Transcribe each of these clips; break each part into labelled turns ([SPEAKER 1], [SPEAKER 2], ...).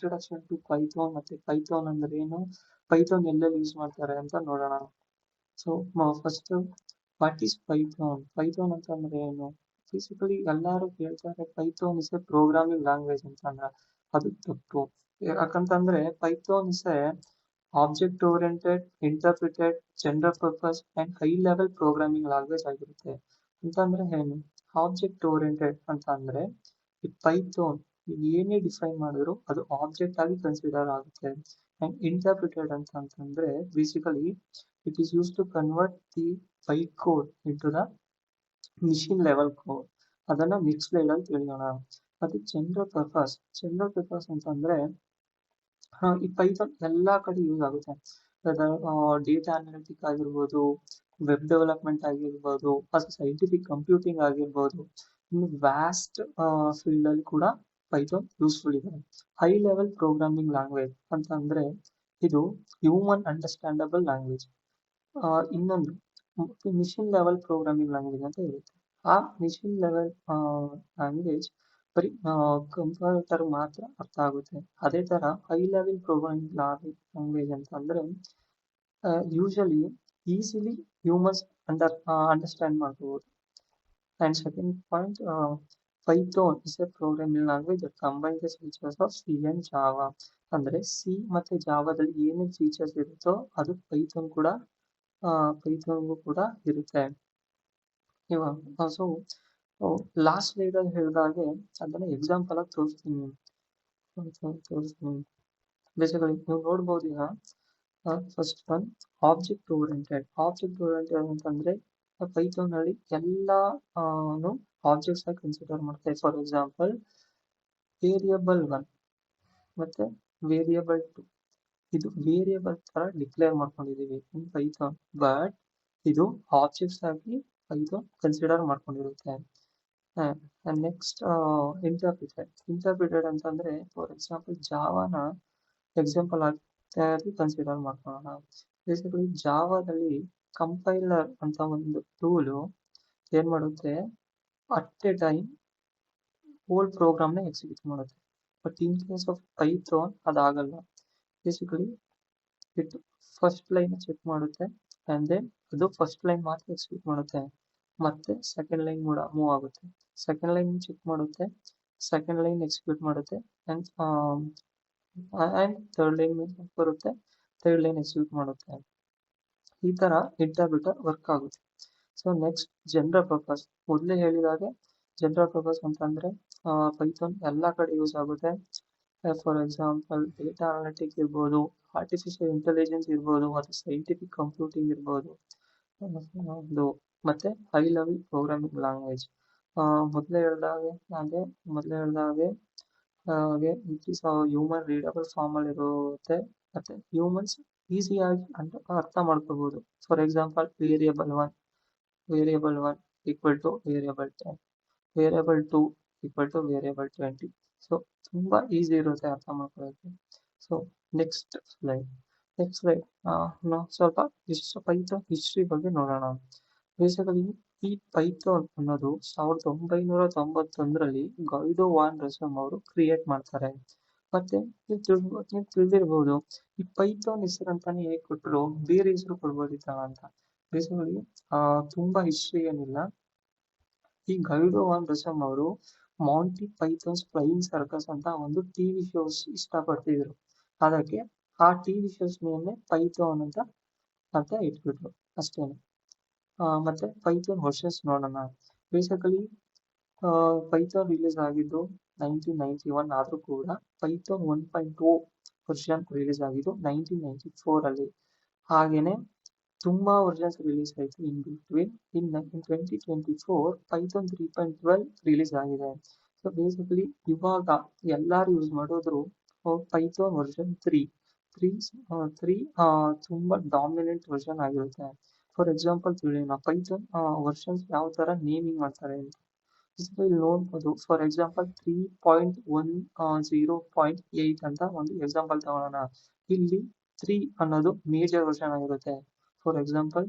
[SPEAKER 1] Introduction to Python ಮತ್ತೆ Python ಅಂದ್ರೆ ಏನು, ಪೈಥಾನ್ ಎಲ್ಲೆಲ್ಲಿ ಯೂಸ್ ಮಾಡ್ತಾರೆ ಅಂತ ನೋಡೋಣ. So first what is Python? Python ಅಂತ ಅಂದ್ರೆ ಏನು? ಬೇಸಿಕಲಿ ಎಲ್ಲರೂ ಕೇಳ್ತಾರೆ Python is A programming language ಅಂತ. ಅಂದ್ರೆ ಅದು ತಪ್ಪು. ಯಾಕಂತಂದ್ರೆ Python is A object oriented, interpreted, general purpose and high level programming language ಆಗಿರುತ್ತೆ. ಅಂತಂದ್ರೆ ಏನು? ಆಬ್ಜೆಕ್ಟ್ ಓರಿಯೆಂಟೆಡ್ ಅಂತ ಅಂದ್ರೆ ಈ ಪೈಥಾನ್ ಏನೇ ಡಿಫೈನ್ ಮಾಡಿದ್ರು ಅದು ಆಬ್ಜೆಕ್ಟ್ ಆಗಿ ಕನ್ಸಿಡರ್ ಆಗುತ್ತೆ. ಅಂಡ್ ಇಂಟರ್ಪ್ರಿಟೆಡ್ ಅಂತಂದ್ರೆ basically it is use to convert the byte code into the machine level code. ಅದನ್ನ ನೆಕ್ಸ್ಟ್ ಸ್ಲೈಡ್ ಅಲ್ಲಿ ತಿಳಿಯೋಣ. ಮತ್ತೆ ಜನರಲ್ ಪರ್ಪಸ್ ಅಂತಂದ್ರೆ ಈ ಪೈಥಾನ್ ಎಲ್ಲಾ ಕಡೆ ಯೂಸ್ ಆಗುತ್ತೆ. ಡೇಟಾ ಅನಾಲಿಟಿಕ್ ಆಗಿರ್ಬೋದು, ವೆಬ್ ಡೆವಲಪ್ಮೆಂಟ್ ಆಗಿರ್ಬೋದು, ಅಥವಾ ಸೈಂಟಿಫಿಕ್ ಕಂಪ್ಯೂಟಿಂಗ್ ಆಗಿರ್ಬೋದು, ಇನ್ನು ವ್ಯಾಸ್ಟ್ ಫೀಲ್ಡ್ ಅಲ್ಲಿ ಕೂಡ ಪೈಥಾನ್ ಯೂಸ್ಫುಲ್ ಇದೆ. ಹೈ ಲೆವೆಲ್ ಪ್ರೋಗ್ರಾಮಿಂಗ್ ಲ್ಯಾಂಗ್ವೇಜ್ ಅಂತ ಅಂದ್ರೆ ಇದು ಹ್ಯೂಮನ್ ಅಂಡರ್ಸ್ಟ್ಯಾಂಡಬಲ್ ಲ್ಯಾಂಗ್ವೇಜ್. ಇನ್ನೊಂದು ಮಿಷಿನ್ ಲೆವೆಲ್ ಪ್ರೋಗ್ರಾಮಿಂಗ್ ಲ್ಯಾಂಗ್ವೇಜ್ ಅಂತ ಇರುತ್ತೆ. ಆ ಮಿಷಿನ್ ಲೆವೆಲ್ ಲ್ಯಾಂಗ್ವೇಜ್ ಬರೀ ಕಂಪ್ಯೂಟರ್ ಮಾತ್ರ ಅರ್ಥ ಆಗುತ್ತೆ. ಅದೇ ತರ ಹೈ ಲೆವೆಲ್ ಪ್ರೋಗ್ರಾಮಿಂಗ್ ಲ್ಯಾಂಗ್ವೇಜ್ ಅಂತ ಅಂದ್ರೆ ಯೂಶಲಿ ಈಸಿಲಿ ಹ್ಯೂಮನ್ಸ್ ಅಂಡರ್ಸ್ಟ್ಯಾಂಡ್ ಮಾಡ್ಕೋಬಹುದು. And second point, Python is A programming language that combines the features of C and Java. ಅಂದ್ರೆ ಸಿ ಮತ್ತೆ ಜಾವಾದಲ್ಲಿ ಏನೇನು ಫೀಚರ್ಸ್ ಇರುತ್ತೋ ಅದು ಪೈಥಾನ್ಗೂ ಕೂಡ ಇರುತ್ತೆ. ಇವಾಗ ಸೊ ಲಾಸ್ಟ್ ಸ್ಲೈಡ್ ಅಲ್ಲಿ ಹೇಳಿದಾಗೆ ಅದನ್ನ ಎಕ್ಸಾಂಪಲ್ ಆಗಿ ತೋರಿಸ್ತೀನಿ. ಬೇಸಿಕಲಿ ನೀವು ನೋಡ್ಬೋದು ಈಗ ಫಸ್ಟ್ ಒನ್ ಆಬ್ಜೆಕ್ಟ್ ಓರಿಯೆಂಟೆಡ್ ಅಂತಂದ್ರೆ ಪೈಥಾನ್ ಅಲ್ಲಿ ಎಲ್ಲಾನು ಆಬ್ಜೆಕ್ಟ್ಸ್ ಆಗಿ ಕನ್ಸಿಡರ್ ಮಾಡ್ತಾರೆ. ಫಾರ್ ಎಕ್ಸಾಂಪಲ್ ವೇರಿಯಬಲ್ 1 ಮತ್ತೆ ವೇರಿಯಬಲ್ 2 ಇದು ವೇರಿಯಬಲ್ ತರ ಡಿಕ್ಲೇರ್ ಮಾಡ್ಕೊಂಡಿದೀವಿ ಇನ್ ಪೈಥಾನ್, ಬಟ್ ಇದು ಆಬ್ಜೆಕ್ಟ್ಸ್ ಆಗಿ ಪೈಥಾನ್ ಕನ್ಸಿಡರ್ ಮಾಡ್ಕೊಂಡಿರುತ್ತೆ. ನೆಕ್ಸ್ಟ್ ಇಂಟರ್ಪ್ರಿಟೆಡ್ ಅಂತಂದ್ರೆ ಫಾರ್ ಎಕ್ಸಾಂಪಲ್ ಜಾವಾನ ಎಕ್ಸಾಂಪಲ್ ಆಗಿ ಕನ್ಸಿಡರ್ ಮಾಡ್ಕೊಳ್ಳೋಣ. ಬೇಸಿಕಲಿ ಜಾವಾದಲ್ಲಿ ಕಂಪೈಲರ್ ಅಂತ ಒಂದು ಟೂಲು ಏನ್ ಮಾಡುತ್ತೆ, at a time whole program ನ ಎಕ್ಸಿಕ್ಯೂಟ್ ಮಾಡುತ್ತೆ. But in case of Python ಅದಾಗಲ್ಲ. Basically it first line check ಮಾಡುತ್ತೆ ಅಂಡ್ ದೆನ್ ಅದು ಫಸ್ಟ್ ಲೈನ್ ಮಾತ್ರ ಎಕ್ಸಿಕ್ಯೂಟ್ ಮಾಡುತ್ತೆ. ಮತ್ತೆ ಸೆಕೆಂಡ್ ಲೈನ್ ಕೂಡ ಮೂವ್ ಆಗುತ್ತೆ. ಸೆಕೆಂಡ್ ಲೈನ್ ಚೆಕ್ ಮಾಡುತ್ತೆ, ಸೆಕೆಂಡ್ ಲೈನ್ ಎಕ್ಸಿಕ್ಯೂಟ್ ಮಾಡುತ್ತೆ ಅಂಡ್ ಥರ್ಡ್ ಲೈನ್ ಬರುತ್ತೆ, ಥರ್ಡ್ ಲೈನ್ ಎಕ್ಸಿಕ್ಯೂಟ್ ಮಾಡುತ್ತೆ. ಈ ತರ ಇಂಟರ್ಪ್ರಿಟರ್ ವರ್ಕ್ ಆಗುತ್ತೆ. So next general purpose. ಮೊದಲೇ ಹೇಳಿದಾಗೆ ಜನರಲ್ ಪರ್ಪಸ್ ಅಂತಂದ್ರೆ ಪೈಥಾನ್ ಎಲ್ಲಾ ಕಡೆ ಯೂಸ್ ಆಗುತ್ತೆ. ಫಾರ್ ಎಕ್ಸಾಂಪಲ್ ಡೇಟಾ ಅನಾಲಿಟಿಕ್ ಇರ್ಬೋದು, ಆರ್ಟಿಫಿಷಿಯಲ್ ಇಂಟೆಲಿಜೆನ್ಸ್ ಇರ್ಬೋದು, ಅಥವಾ ಸೈಂಟಿಫಿಕ್ ಕಂಪ್ಯೂಟಿಂಗ್ ಇರ್ಬೋದು, ಮತ್ತೆ ಹೈ ಲೆವೆಲ್ ಪ್ರೋಗ್ರಾಮಿಂಗ್ ಲ್ಯಾಂಗ್ವೇಜ್. ಮೊದಲೇ ಹೇಳ್ದಾಗೆ it is human readable form ಅಲ್ಲಿ ಇರುತ್ತೆ. ಮತ್ತೆ ಹ್ಯೂಮನ್ಸ್ ಈಸಿಯಾಗಿ ಅರ್ಥ ಮಾಡ್ಕೋಬಹುದು. For example variable 1 equal to variable 10, variable 2 equal to variable 20. So ತುಂಬಾ ಈಸಿ ಇರುತ್ತೆ ಅರ್ಥ ಮಾಡ್ಕೊಳ್ಳೋಕೆ. ಸೊ ನೆಕ್ಸ್ಟ್ ಸ್ಲೈಡ್ ಸ್ವಲ್ಪ ಪೈಥಾನ್ ಹಿಸ್ಟ್ರಿ ಬಗ್ಗೆ ನೋಡೋಣ. ಬೇಸಿಕಲಿ ಈ ಪೈಥಾನ್ ಅನ್ನೋದು 1991ರಲ್ಲಿ ಗೈಡೋ ವಾನ್ ರಸಮ್ ಅವರು ಕ್ರಿಯೇಟ್ ಮಾಡ್ತಾರೆ. ಮತ್ತೆ ನೀವು ತಿಳಿದಿರ್ಬೋದು ಈ ಪೈಥಾನ್ ಹೆಸರಂತಾನೆ ಹೇಗೆ ಕೊಟ್ಟರು, ಬೇರೆ ಹೆಸರು ಕೊಡ್ಬೋದಿತ್ತಲ್ಲ ಅಂತ. ಬೇಸಿಕಲಿ ತುಂಬಾ ಹಿಸ್ಟ್ರಿ ಏನಿಲ್ಲ. ಈ ಗೈಡೋ ವಾನ್ ರಸಮ್ ಅವರು ಮಾಂಟಿ ಪೈಥಾನ್ಸ್ ಫ್ಲೈಯಿಂಗ್ ಸರ್ಕಸ್ ಅಂತ ಒಂದು ಟಿವಿ ಶೋಸ್ ಇಷ್ಟಪಡ್ತಿದ್ರು. ಅದಕ್ಕೆ ಆ ಟಿವಿ ಶೋಸ್ ಮೇಲೆ ಪೈಥಾನ್ ಅಂತ ಇಟ್ಬಿಟ್ರು ಅಷ್ಟೇನೆ. ಮತ್ತೆ ಪೈಥಾನ್ ವರ್ಷನ್ಸ್ ನೋಡೋಣ. ಬೇಸಿಕಲಿ ಪೈಥಾನ್ ರಿಲೀಸ್ ಆಗಿದ್ದು 1991 ಆದ್ರೂ ಕೂಡ ಪೈಥಾನ್ 1.0 ವರ್ಷನ್ ರಿಲೀಸ್ ಆಗಿದ್ದು 1994 ಅಲ್ಲಿ. ಹಾಗೇನೆ ತುಂಬಾ ವರ್ಷನ್ಸ್ ರಿಲೀಸ್ ಆಯ್ತು in between. In 2024 Python 3.12 release ಆಗಿದೆ. ಸೊ ಬೇಸಿಕಲಿ ಇವಾಗ ಎಲ್ಲಾರು ಯೂಸ್ ಮಾಡೋದ್ರು ಪೈಥಾನ್ ವರ್ಷನ್ 3 ತುಂಬಾ ಡಾಮಿನೆಂಟ್ ವರ್ಷನ್ ಆಗಿರುತ್ತೆ. ಫಾರ್ ಎಕ್ಸಾಂಪಲ್ ತಿಳಿಯೋಣ ಪೈಥಾನ್ ವರ್ಷನ್ಸ್ ಯಾವ ತರ ನೇಮಿಂಗ್ ಮಾಡ್ತಾರೆ ಅಂತ. ಇಲ್ಲಿ ನೋಡ್ಬೋದು. ಫಾರ್ ಎಕ್ಸಾಂಪಲ್ 3.10.8 ಅಂತ ಒಂದು ಎಕ್ಸಾಂಪಲ್ ತಗೊಳ್ಳೋಣ. ಇಲ್ಲಿ 3 ಅನ್ನೋದು ಮೇಜರ್ ವರ್ಷನ್ ಆಗಿರುತ್ತೆ. ಫಾರ್ ಎಕ್ಸಾಂಪಲ್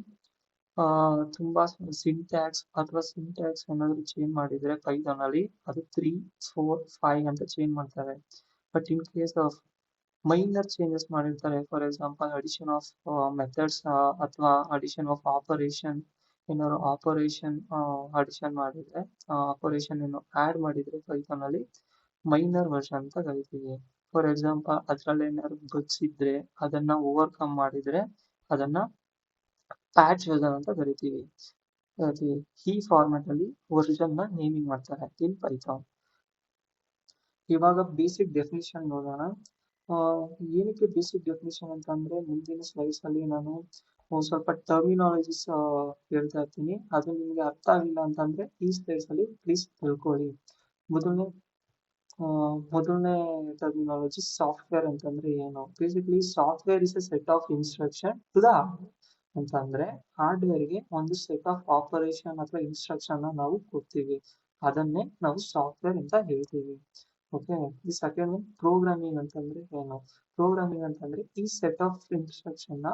[SPEAKER 1] ತುಂಬಾ ಸಿಂಟ್ಯಾಕ್ಸ್ ಏನಾದ್ರು ಚೇಂಜ್ ಮಾಡಿದ್ರೆ ಪೈಥಾನ್ ಅಲ್ಲಿ ಅದು 3, 4, 5 ಅಂತ ಚೇಂಜ್ ಮಾಡ್ತಾರೆ. But in case of minor changes ಮಾಡಿರ್ತಾರೆ, for example addition of methods ಅಥವಾ ಅಡಿಷನ್ ಆಫ್ ಆಪರೇಷನ್, ಏನಾದ್ರು ಆಪರೇಷನ್ ಅಡಿಷನ್ ಮಾಡಿದ್ರೆ, ಆಪರೇಷನ್ ಏನು ಆಡ್ ಮಾಡಿದ್ರೆ ಪೈಥಾನ್ ಅಲ್ಲಿ ಮೈನರ್ ವರ್ಷನ್ ಅಂತ ಕರಿತೀವಿ. ಫಾರ್ ಎಕ್ಸಾಂಪಲ್ ಅದ್ರಲ್ಲಿ ಏನಾದ್ರು ಬಗ್ಸ್ ಇದ್ರೆ ಅದನ್ನ ಓವರ್ಕಮ್ ಮಾಡಿದ್ರೆ ಅದನ್ನ ಪ್ಯಾಚ್ ವರ್ಷನ್ ಅಂತ ಕರಿತೀವಿ. ಈ ಫಾರ್ಮ್ಯಾಟ್ ಅಲ್ಲಿ ವರ್ಷನ್ ನ ನೇಮಿಂಗ್ ಮಾಡ್ತಾರೆ ಇನ್ ಪೈಥಾನ್. ಇವಾಗ ಬೇಸಿಕ್ ಡೆಫಿನಿಷನ್ ನೋಡೋಣ. ಏನಕ್ಕೆ ಬೇಸಿಕ್ ಡೆಫಿನಿಷನ್ ಅಂತಂದ್ರೆ ಮುಂದಿನ ಸ್ಲೈಡ್ಸ್ ಅಲ್ಲಿ ನಾನು ಸ್ವಲ್ಪ ಟರ್ಮಿನಾಲಜೀಸ್ ಹೇಳ್ತಾ ಇರ್ತೀನಿ. ಅದು ನಿಮ್ಗೆ ಅರ್ಥ ಆಗಿಲ್ಲ ಅಂತಂದ್ರೆ ಈ ಸ್ಲೈಡ್ಸ್ ಅಲ್ಲಿ ಪ್ಲೀಸ್ ತಿಳ್ಕೊಳ್ಳಿ. ಮೊದಲನೇ ಮೊದಲನೇ ಟರ್ಮಿನಾಲಜಿ ಸಾಫ್ಟ್ವೇರ್ ಅಂತಂದ್ರೆ ಏನು. Basically software is a set of instruction to the ಅಂತಂದ್ರೆ ಹಾರ್ಡ್ವೇರ್ಗೆ ಒಂದು ಸೆಟ್ ಆಫ್ ಆಪರೇಷನ್ ಅಥವಾ ಇನ್ಸ್ಟ್ರಕ್ಷನ್ ನಾವು ಕೊಡ್ತೀವಿ, ಅದನ್ನೇ ನಾವು ಸಾಫ್ಟ್ವೇರ್ ಅಂತ ಹೇಳ್ತೀವಿ. Okay, the second one programming ಅಂತಂದ್ರೆ ಏನು. ಪ್ರೋಗ್ರಾಮಿಂಗ್ ಅಂತಂದ್ರೆ ಈ ಸೆಟ್ ಆಫ್ ಇನ್ಸ್ಟ್ರಕ್ಷನ್ ನ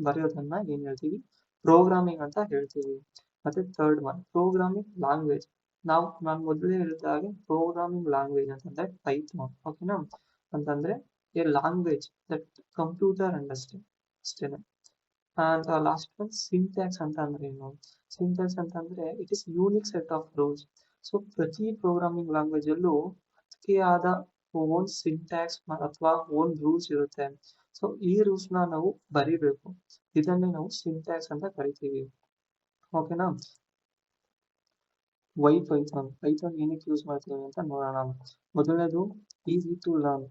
[SPEAKER 1] ಬರೆಯೋದನ್ನ ಏನ್ ಹೇಳ್ತೀವಿ, ಪ್ರೋಗ್ರಾಮಿಂಗ್ ಅಂತ ಹೇಳ್ತೀವಿ. ಮತ್ತೆ ಥರ್ಡ್ ಒನ್ ಪ್ರೋಗ್ರಾಮಿಂಗ್ ಲ್ಯಾಂಗ್ವೇಜ್. ನಾನು ಮೊದಲೇ ಹೇಳಿದ ಹಾಗೆ ಪ್ರೋಗ್ರಾಮಿಂಗ್ ಲ್ಯಾಂಗ್ವೇಜ್ ಅಂತಂದ್ರೆ ಪೈಥಾನ್. ಓಕೆನಾ, ಅಂತಂದ್ರೆ A language that computer understand ಅಷ್ಟೇನೆ. ಅಂಡ್ ಲಾಸ್ಟ್ ಒನ್ ಸಿಂಟ್ಯಾಕ್ಸ್ ಅಂತ ಅಂದ್ರೆ ಏನು. ಸಿಂಟ್ಯಾಕ್ಸ್ ಅಂತಂದ್ರೆ it is unique set of rules. So ಪ್ರತಿ ಪ್ರೋಗ್ರಾಮಿಂಗ್ ಲ್ಯಾಂಗ್ವೇಜ್ ಅಲ್ಲೂ ಅದಕ್ಕೆ ಆದ ಓನ್ ಸಿಂಟ್ಯಾಕ್ಸ್ ಅಥವಾ ಓನ್ ರೂಲ್ಸ್ ಇರುತ್ತೆ. ಸೊ ಈ ರೂಲ್ಸ್ ನಾವು ಬರಿಬೇಕು, ಇದನ್ನೇ ನಾವು ಸಿಂಟ್ಯಾಕ್ಸ್ ಅಂತ ಕರಿತೀವಿ. ಓಕೆನಾ. ವೈ ಪೈಥಾನ್ ಏನಕ್ಕೆ ಯೂಸ್ ಮಾಡ್ತೀವಿ ಅಂತ ನೋಡೋಣ. ಮೊದಲನೇದು ಈಸಿ ಟು ಲರ್ನ್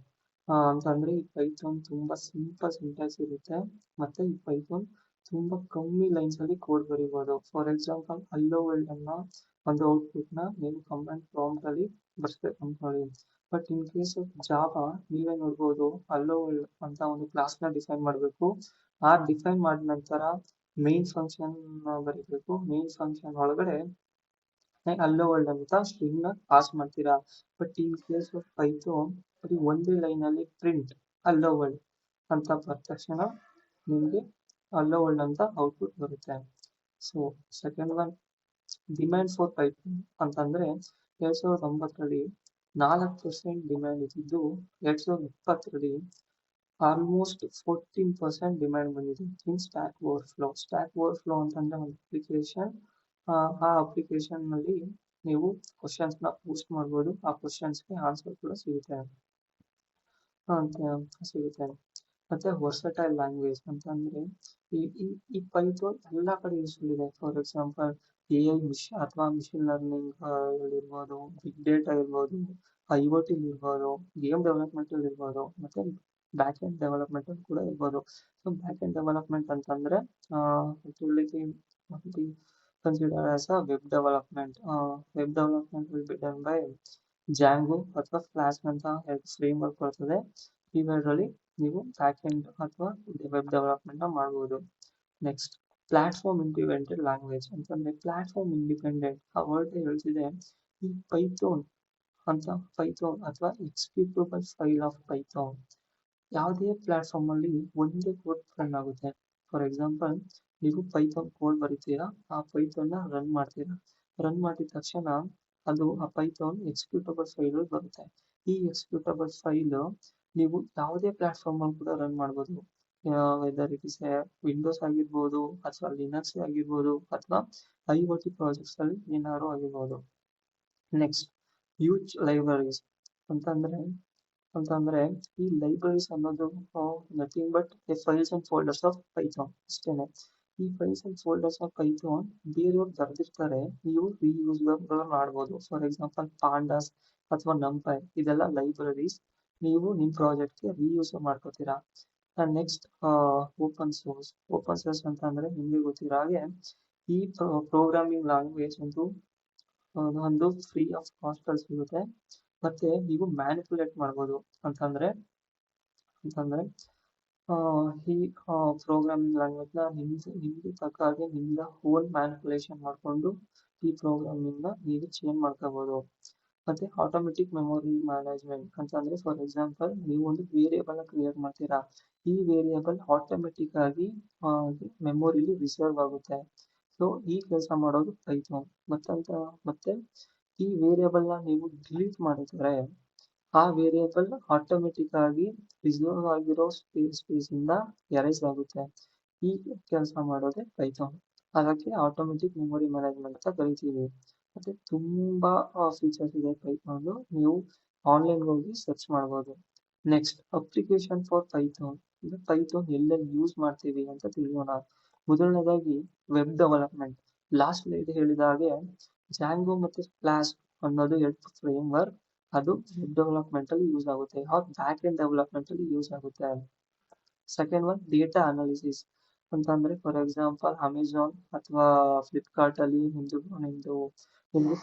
[SPEAKER 1] ಅಂತಂದ್ರೆ ಈ ಪೈಥಾನ್ ತುಂಬಾ ಸಿಂಪಲ್ ಸಿಂಟ್ಯಾಕ್ಸ್ ಇರುತ್ತೆ. ಮತ್ತೆ ಈ ಪೈಥಾನ್ ತುಂಬಾ ಕಮ್ಮಿ ಲೈನ್ಸ್ ಅಲ್ಲಿ ಕೋಡ್ ಬರೀಬಹುದು. ಫಾರ್ ಎಕ್ಸಾಂಪಲ್ ಹಲೋ ವರ್ಲ್ಡ್ ಅನ್ನ ಒಂದು ಔಟ್ಪುಟ್ ನ ನೀವು ಕಮಾಂಡ್ ಪ್ರಾಂಪ್ಟ್ ಅಲ್ಲಿ ಬರ್ಸ್ಬೇಕು ಅನ್ಕೊಳ್ಳಿ. But in case of Java ನೀವೇ ನೋಡ್ಬೋದು, ಹಲೋ ವರ್ಲ್ಡ್ ಅಂತ ಒಂದು ಕ್ಲಾಸ್ ನ ಡಿಫೈನ್ ಮಾಡಬೇಕು. ಆ ಡಿಫೈನ್ ಮಾಡಿದ ನಂತರ ಮೇನ್ ಫಂಕ್ಷನ್ ಬರೀಬೇಕು. ಮೇನ್ ಫಂಕ್ಷನ್ ಒಳಗಡೆ ಹಲೋ ವರ್ಲ್ಡ್ ಅಂತ ಸ್ಟ್ರಿಂಗ್ ನ ಪಾಸ್ ಮಾಡ್ತೀರಾ. But in case of Python ಬರೀ ಒಂದೇ ಲೈನ್ ಅಲ್ಲಿ ಪ್ರಿಂಟ್ ಹಲೋ ವರ್ಲ್ಡ್ ಅಂತ ಬರೆದ ತಕ್ಷಣ ನಿಮ್ಗೆ ಹಲೋ ವರ್ಲ್ಡ್ ಅಂತ ಔಟ್ಪುಟ್ ಬರುತ್ತೆ. So second one demand for Python ಅಂತಂದ್ರೆ 2009ರಲ್ಲಿ 4% ಡಿಮ್ಯಾಂಡ್ ಇದ್ದಿದ್ದು 2020ರಲ್ಲಿ ಆಲ್ಮೋಸ್ಟ್ 14% ಡಿಮ್ಯಾಂಡ್ ಬಂದಿದೆ ಇನ್ ಸ್ಟ್ಯಾಕ್ ಓವರ್ಫ್ಲೋ. ಸ್ಟ್ಯಾಕ್ ಓವರ್ಫ್ಲೋ ಅಂತಂದ್ರೆ ಒಂದು ಅಪ್ಲಿಕೇಶನ್. ಆ ಅಪ್ಲಿಕೇಶನ್ ನಲ್ಲಿ ನೀವು ಕ್ವಶನ್ಸ್ ನ ಪೋಸ್ಟ್ ಮಾಡ್ಬೋದು, ಆ ಕ್ವಶನ್ಸ್ಗೆ ಆನ್ಸರ್ ಕೂಡ ಸಿಗುತ್ತೆ. ಮತ್ತೆ ವರ್ಸಟೈಲ್ ಲ್ಯಾಂಗ್ವೇಜ್ ಅಂತಂದ್ರೆ ಈ ಪೈಥಾನ್ ಎಲ್ಲಾ ಕಡೆ ಯೂಸ್ಫುಲ್ ಇದೆ. ಫಾರ್ ಎಕ್ಸಾಂಪಲ್ AI ಅಥವಾ ಮಿಷಿನ್ ಲರ್ನಿಂಗ್ ಇರ್ಬೋದು, ಬಿಗ್ ಡೇಟಾ ಇರ್ಬೋದು, IoT ಇರ್ಬೋದು, ಗೇಮ್ ಡೆವಲಪ್ಮೆಂಟ್ ಇರ್ಬೋದು, ಮತ್ತೆ ಬ್ಯಾಕ್ ಎಂಡ್ ಡೆವಲಪ್ಮೆಂಟ್ ಕೂಡ ಇರ್ಬೋದು. ಸೊ ಬ್ಯಾಕ್ ಎಂಡ್ ಡೆವಲಪ್ಮೆಂಟ್ ಅಂತಂದ್ರೆ considered as a web development. Web development will be done by Django ಅಥವಾ Flask ಅಂತ ಫ್ರೇಮ್ವರ್ಕ್ ಬರ್ತದೆ. ಇವೆರಡರಲ್ಲಿ ನೀವು ಬ್ಯಾಕ್ ಎಂಡ್ ಅಥವಾ ವೆಬ್ ಡೆವಲಪ್ಮೆಂಟ್ ಮಾಡಬಹುದು. ನೆಕ್ಸ್ಟ್ ಪ್ಲಾಟ್ಫಾರ್ಮ್ ಇಂಡಿಪೆಂಡೆಂಟ್ ಲ್ಯಾಂಗ್ವೇಜ್ ಅಂತಂದ್ರೆ ಪ್ಲಾಟ್ಫಾರ್ಮ್ ಇಂಡಿಪೆಂಡೆಂಟ್ ಆ ವರ್ಡ್ ಹೇಳ್ತಿದೆ. ಈ ಪೈಥಾನ್ ಅಥವಾ ಎಕ್ಸಿಕ್ಯೂಟಬಲ್ ಫೈಲ್ ಆಫ್ ಪೈಥಾನ್ ಯಾವುದೇ ಪ್ಲಾಟ್ಫಾರ್ಮ್ ಅಲ್ಲಿ ಒಂದೇ ಕೋಡ್ ರನ್ ಆಗುತ್ತೆ. ಫಾರ್ ಎಕ್ಸಾಂಪಲ್ ನೀವು ಪೈಥಾನ್ ಕೋಡ್ ಬರೀತೀರಾ, ಆ ಪೈಥಾನ್ ರನ್ ಮಾಡ್ತೀರಾ. ರನ್ ಮಾಡಿದ ತಕ್ಷಣ ಅದು ಆ ಪೈಥಾನ್ ಎಕ್ಸಿಕ್ಯೂಟಬಲ್ ಫೈಲ್ ಬರುತ್ತೆ. ಈ ಎಕ್ಸಿಕ್ಯೂಟಬಲ್ ಫೈಲ್ ನೀವು ಯಾವುದೇ ಪ್ಲಾಟ್ಫಾರ್ಮ್ ಅಲ್ಲಿ ಕೂಡ ರನ್ ಮಾಡ್ಬೋದು. ವೆದರ್ ಇಟ್ ಇಸ್ ವಿಂಡೋಸ್ ಆಗಿರ್ಬೋದು, ಅಥವಾ ಲಿನಕ್ಸ್ ಆಗಿರ್ಬೋದು, ಅಥವಾ IoT ಪ್ರಾಜೆಕ್ಟ್ಸ್ ಅಲ್ಲಿ ಏನಾದ್ರು ಆಗಿರ್ಬೋದು. ನೆಕ್ಸ್ಟ್ ಯೂಸ್ ಲೈಬ್ರರೀಸ್ ಅಂತಂದ್ರೆ ಈ ಲೈಬ್ರರೀಸ್ ಅನ್ನೋದು nothing but files and folders of Python ಅಷ್ಟೇನೆ. ಈ files and folders of Python ಬೇರೆಯವ್ರು ಬರೆದಿರ್ತಾರೆ, ನೀವು ರೀಯೂಸ್ ಮಾಡ್ಬೋದು. ಫಾರ್ ಎಕ್ಸಾಂಪಲ್ ಪಾಂಡಾಸ್ ಅಥವಾ ನಂಪೈ ಇದೆಲ್ಲ ಲೈಬ್ರರೀಸ್, ನೀವು ನಿಮ್ ಪ್ರಾಜೆಕ್ಟ್ಗೆ ರೀಯೂಸ್ ಮಾಡ್ಕೋತೀರಾ. ನೆಕ್ಸ್ಟ್ ಓಪನ್ ಸೋರ್ಸ್ ಅಂತ ಅಂದ್ರೆ ನಿಮ್ಗೆ ಗೊತ್ತಿರೋ ಹಾಗೆ ಈ ಪ್ರೋಗ್ರಾಮಿಂಗ್ ಲ್ಯಾಂಗ್ವೇಜ್ ಒಂದು ಫ್ರೀ ಆಫ್ ಕಾಸ್ಟ್ ಅಲ್ಲಿ ಸಿಗುತ್ತೆ. ಮತ್ತೆ ನೀವು ಮ್ಯಾನಿಪುಲೇಟ್ ಮಾಡ್ಬೋದು. ಅಂತಂದ್ರೆ ಈ ಪ್ರೋಗ್ರಾಮಿಂಗ್ ಲ್ಯಾಂಗ್ವೇಜ್ ನ ನಿಮ್ಗೆ ತಕ್ಕ ಹಾಗೆ ನಿಮ್ದ ಓನ್ ಮ್ಯಾನಿಪುಲೇಷನ್ ಮಾಡ್ಕೊಂಡು ಈ ಪ್ರೋಗ್ರಾಮಿಂಗ್ ನ ನೀವು ಚೇಂಜ್ ಮಾಡ್ಕೋಬಹುದು. ಮತ್ತೆ ಆಟೋಮೆಟಿಕ್ ಮೆಮೊರಿ ಮ್ಯಾನೇಜ್ಮೆಂಟ್ ಅಂತಂದ್ರೆ ಫಾರ್ ಎಕ್ಸಾಂಪಲ್ ನೀವು ಒಂದು ವೇರಿಯೇಬಲ್ ಕ್ರಿಯೇಟ್ ಮಾಡ್ತೀರಾ, ಈ ವೇರಿಯೇಬಲ್ ಆಟೋಮೆಟಿಕ್ ಆಗಿ ಮೆಮೊರಿಲಿ ರಿಸರ್ವ್ ಆಗುತ್ತೆ. ಸೊ ಈ ಕೆಲಸ ಮಾಡೋದು ಪೈಥಾನ್. ಮತ್ತೆ ಈ ವೇರಿಯೇಬಲ್ ನ ನೀವು ಡಿಲೀಟ್ ಮಾಡಿದ್ರೆ ಆ ವೇರಿಯೇಬಲ್ ಆಟೋಮೆಟಿಕ್ ಆಗಿ ರಿಸರ್ವ್ ಆಗಿರೋ ಸ್ಪೇಸ್ ಇಂದ ಎರೇಸ್ ಆಗುತ್ತೆ. ಈ ಕೆಲಸ ಮಾಡೋದೇ ಪೈಥಾನ್. ಅದಕ್ಕೆ ಆಟೋಮೆಟಿಕ್ ಮೆಮೊರಿ ಮ್ಯಾನೇಜ್ಮೆಂಟ್ ಅಂತ ಕರಿತೀವಿ. ಮತ್ತೆ ತುಂಬಾ ಫೀಚರ್ಸ್ ಇದೆ ಪೈಥಾನ್. ನೀವು ಆನ್ಲೈನ್ ಹೋಗಿ ಸರ್ಚ್ ಮಾಡ್ಬೋದು. Next application for Python. ಈಗ ಪೈಥಾನ್ ಎಲ್ಲೆಲ್ಲಿ ಯೂಸ್ ಮಾಡ್ತೀವಿ ಅಂತ ತಿಳಿಯೋಣ. ಮೊದಲನೇದಾಗಿ ವೆಬ್ ಡೆವಲಪ್ಮೆಂಟ್. ಲಾಸ್ಟ್ ಸ್ಲೈಡ್ ಹೇಳಿದ ಹಾಗೆ ಜಾಂಗೋ ಮತ್ತೆ ಸ್ಪ್ಲಾಶ್ ಅನ್ನೋದು ಎರಡು ಫ್ರೇಮ್ ವರ್ಕ್. ಅದು ವೆಬ್ ಡೆವಲಪ್ಮೆಂಟ್ ಅಲ್ಲಿ ಯೂಸ್ ಆಗುತ್ತೆ, ಆರ್ ಬ್ಯಾಕ್ ಎಂಡ್ ಡೆವಲಪ್ಮೆಂಟ್ ಅಲ್ಲಿ ಯೂಸ್ ಆಗುತ್ತೆ. ಸೆಕೆಂಡ್ ಒನ್ ಡೇಟಾ ಅನಾಲಿಸಿಸ್ ಅಂತಂದ್ರೆ ಫಾರ್ ಎಕ್ಸಾಂಪಲ್ ಅಮೆಝಾನ್ ಅಥವಾ ಫ್ಲಿಪ್ಕಾರ್ಟ್ ಅಲ್ಲಿ ನಿಮ್ದು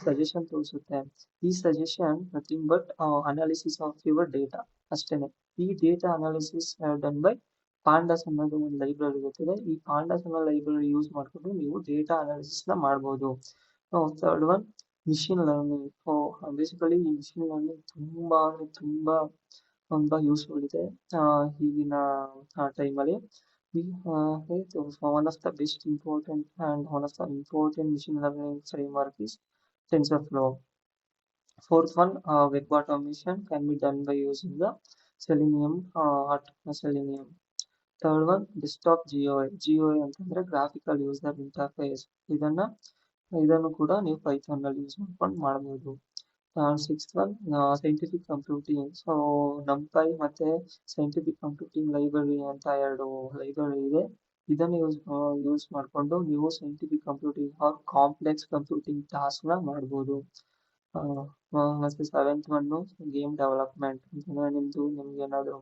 [SPEAKER 1] ಸಜೆಷನ್ ತೋರಿಸುತ್ತೆ. ಈ suggestion nothing but analysis of your data ಅಷ್ಟೇನೆ. ಈ data analysis done by pandas ಅನ್ನೋದು ಒಂದು ಲೈಬ್ರರಿ ಇರುತ್ತದೆ. ಈ ಪಾಂಡಾಸ್ ಅನ್ನೋ ಲೈಬ್ರರಿ ಯೂಸ್ ಮಾಡಿಕೊಂಡು ನೀವು ಡೇಟಾ ಅನಾಲಿಸಿಸ್ ನ ಮಾಡ್ಬೋದು. Third one machine learning. Basically ಈ ಮಿಷಿನ್ ಲರ್ನಿಂಗ್ ತುಂಬಾ ಯೂಸ್ಫುಲ್ ಇದೆ ಈಗಿನ ಟೈಮಲ್ಲಿ. One of the best important and one of the important machine learning framework is TensorFlow. Fourth one, web automation can be done by using the Selenium. Third one, desktop GUI. GUI ಅಂತಂದ್ರೆ graphical user interface. ಇದನ್ನು ಕೂಡ ನೀವು Python ನಲ್ಲಿ use ಮಾಡ್ಕೊಂಡು ಮಾಡಬಹುದು. Sixth one scientific computing. So NumPy ಮತ್ತೆ scientific computing library ಅಂತ ಎರಡು ಲೈಬ್ರರಿ ಇದೆ. ಇದನ್ನು ಯೂಸ್ ಮಾಡಿಕೊಂಡು ನೀವು scientific computing or complex computing task ನ ಮಾಡ್ಬೋದು. ಮತ್ತೆ ಸೆವೆಂತ್ ಒನ್ನು ಗೇಮ್ ಡೆವಲಪ್ಮೆಂಟ್ ಅಂತಂದ್ರೆ ನಿಮ್ಗೆ ಏನಾದ್ರು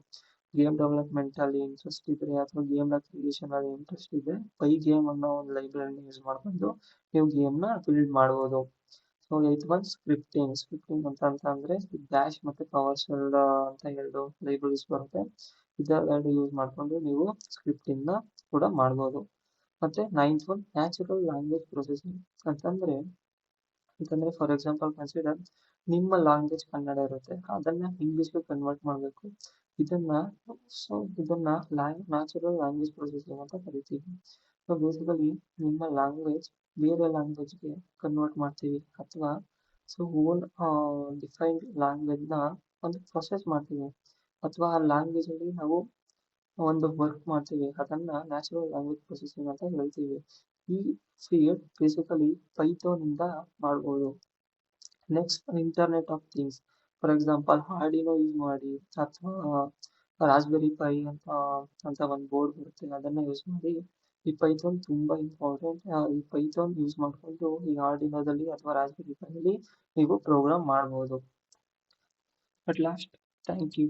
[SPEAKER 1] ಗೇಮ್ ಡೆವಲಪ್ಮೆಂಟ್ ಅಲ್ಲಿ ಇಂಟ್ರೆಸ್ಟ್ ಇದ್ರೆ ಅಥವಾ ಗೇಮ್ ನ ಕ್ರಿಯೇಷನ್ ಅಲ್ಲಿ ಇಂಟ್ರೆಸ್ಟ್ ಇದ್ರೆ ಪೈ ಗೇಮ್ ಅನ್ನೋ ಒಂದು ಲೈಬ್ರರಿನ ಯೂಸ್ ಮಾಡ್ಕೊಂಡು ನೀವು ಗೇಮ್ ನ ಬಿಲ್ಡ್ ಮಾಡ್ಬೋದು. ಸೊ ಏತ್ ಒನ್ ಸ್ಕ್ರಿಪ್ಟಿಂಗ್ ಅಂತಂದ್ರೆ ಡ್ಯಾಶ್ ಮತ್ತೆ ಪವರ್ ಶೆಲ್ ಅಂತ ಎರಡು ಲೈಬ್ರರೀಸ್ ಬರುತ್ತೆ. ಇದೆರಡು ಯೂಸ್ ಮಾಡ್ಕೊಂಡು ನೀವು ಸ್ಕ್ರಿಪ್ಟಿಂಗ್ ನ ಕೂಡ ಮಾಡ್ಬೋದು. ಮತ್ತೆ ninth one natural language processing ಅಂತಂದ್ರೆ ಫಾರ್ ಎಕ್ಸಾಂಪಲ್ ಕನ್ಸಿಡರ್ ನಿಮ್ಮ ಲ್ಯಾಂಗ್ವೇಜ್ ಕನ್ನಡ ಇರುತ್ತೆ, ಅದನ್ನ ಇಂಗ್ಲಿಷ್ಗೆ ಕನ್ವರ್ಟ್ ಮಾಡಬೇಕು. ಇದನ್ನ ನ್ಯಾಚುರಲ್ ಲ್ಯಾಂಗ್ವೇಜ್ ಪ್ರೊಸೆಸಿಂಗ್ ಅಂತ ಕರಿತೀವಿ. ಸೊ ಬೇಸಿಕಲಿ ನಿಮ್ಮ ಲ್ಯಾಂಗ್ವೇಜ್ ಬೇರೆ ಲ್ಯಾಂಗ್ವೇಜ್ಗೆ ಕನ್ವರ್ಟ್ ಮಾಡ್ತೀವಿ ಅಥವಾ ಓನ್ ಡಿಫೈನ್ಡ್ ಲ್ಯಾಂಗ್ವೇಜ್ ನ ಒಂದು ಪ್ರೊಸೆಸ್ ಮಾಡ್ತೀವಿ ಅಥವಾ ಆ ಲ್ಯಾಂಗ್ವೇಜ್ ಅಲ್ಲಿ ನಾವು ಒಂದು ವರ್ಕ್ ಮಾಡ್ತೀವಿ. ಅದನ್ನ ನ್ಯಾಚುರಲ್ ಲ್ಯಾಂಗ್ವೇಜ್ ಪ್ರೊಸೆಸಿಂಗ್ ಅಂತ ಹೇಳ್ತೀವಿ. ಈ ಫೀಲ್ಡ್ ಬೇಸಿಕಲಿ ಪೈಥಾನ್ ಇಂದ ಮಾಡ್ಬೋದು. Next internet of things. For example Arduino use ಮಾಡಿ ಅಥವಾ ರಾಸ್ಬೆರಿ ಪೈ ಅಂತ ಒಂದು ಬೋರ್ಡ್ ಬರುತ್ತೆ, ಅದನ್ನ ಯೂಸ್ ಮಾಡಿ ಈ ಪೈಥಾನ್ ತುಂಬಾ ಇಂಪಾರ್ಟೆಂಟ್. ಈ ಪೈಥಾನ್ ಯೂಸ್ ಮಾಡ್ಕೊಂಡು ಈ ಆರ್ಡಿನೋದಲ್ಲಿ ಅಥವಾ ರಾಸ್ಬೆರಿ ಪೈಯಲ್ಲಿ ನೀವು ಪ್ರೋಗ್ರಾಮ್ ಮಾಡ್ಬೋದು. At last, thank you.